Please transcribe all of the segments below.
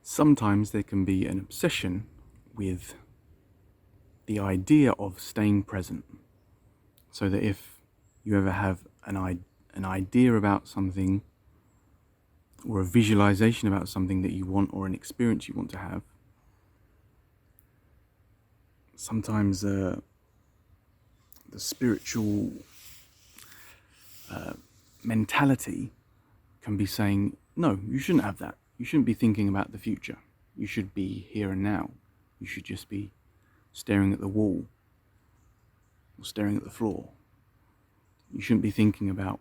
Sometimes there can be an obsession with the idea of staying present, so that if you ever have an idea about something, or a visualization about something that you want, or an experience you want to have, sometimes the spiritual mentality can be saying, no, you shouldn't have that. You shouldn't be thinking about the future. You should be here and now. You should just be staring at the wall or staring at the floor. You shouldn't be thinking about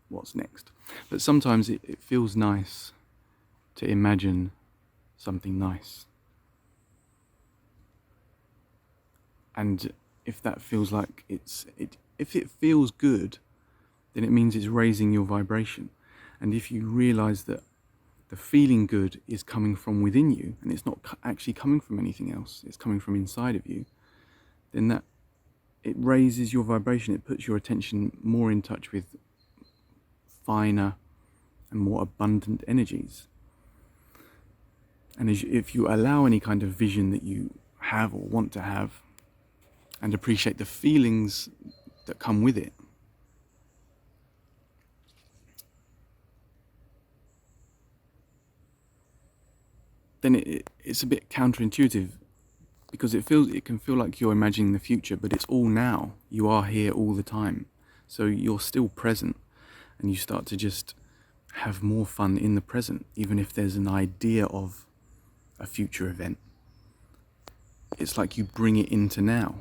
what's next. But sometimes it feels nice to imagine something nice. And if that feels like if it feels good, then it means it's raising your vibration. And if you realize that the feeling good is coming from within you, and it's not actually coming from anything else, it's coming from inside of you, then that it raises your vibration. It puts your attention more in touch with finer and more abundant energies. And if you allow any kind of vision that you have or want to have, and appreciate the feelings that come with it, then it's a bit counterintuitive, because it can feel like you're imagining the future, but it's all now. You are here all the time, so you're still present, and you start to just have more fun in the present, even if there's an idea of a future event. It's like you bring it into now,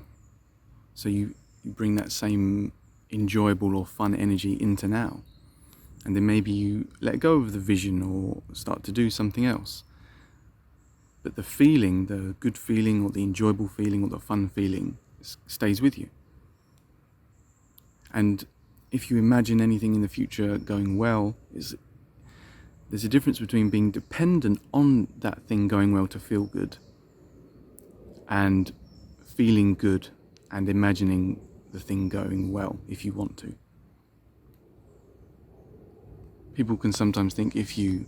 so you bring that same enjoyable or fun energy into now, and then maybe you let go of the vision or start to do something else. But the feeling, the good feeling or the enjoyable feeling or the fun feeling stays with you. And if you imagine anything in the future going well, there's a difference between being dependent on that thing going well to feel good, and feeling good and imagining the thing going well if you want to. People can sometimes think if you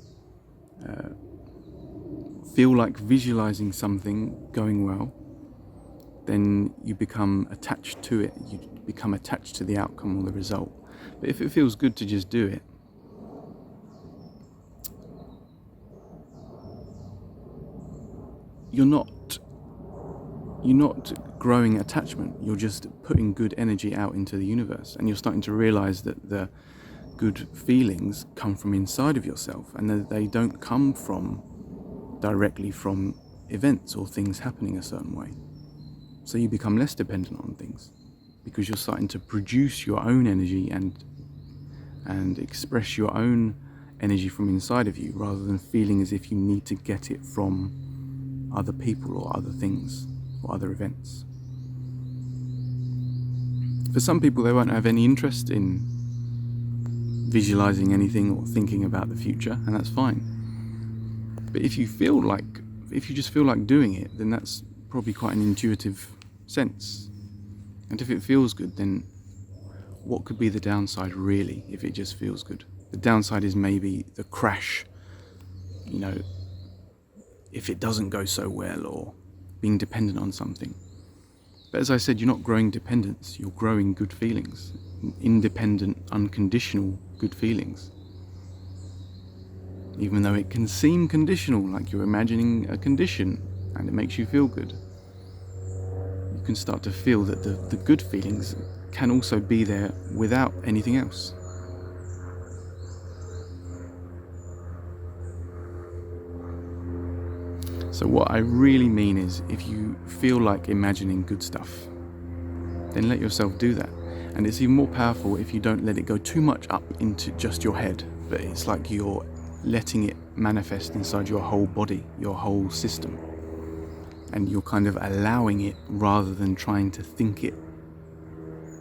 feel like visualizing something going well, then you become attached to it. You become attached to the outcome or the result. But if it feels good to just do it, you're not growing attachment. You're just putting good energy out into the universe, and you're starting to realize that the good feelings come from inside of yourself, and that they don't come directly from events or things happening a certain way. So you become less dependent on things, because you're starting to produce your own energy and express your own energy from inside of you, rather than feeling as if you need to get it from other people or other things or other events. For some people, they won't have any interest in visualizing anything or thinking about the future, and that's fine. But if you just feel like doing it, then that's probably quite an intuitive sense. And if it feels good, then what could be the downside really if it just feels good? The downside is maybe the crash, if it doesn't go so well, or being dependent on something. But as I said, you're not growing dependence, you're growing good feelings, independent, unconditional good feelings. Even though it can seem conditional, like you're imagining a condition and it makes you feel good, you can start to feel that the good feelings can also be there without anything else. So what I really mean is, if you feel like imagining good stuff, then let yourself do that. And it's even more powerful if you don't let it go too much up into just your head, but it's like you're letting it manifest inside your whole body, your whole system. And you're kind of allowing it rather than trying to think it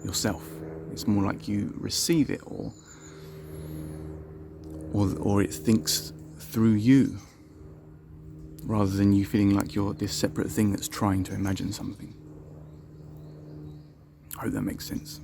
yourself. It's more like you receive it, or it thinks through you, rather than you feeling like you're this separate thing that's trying to imagine something. I hope that makes sense.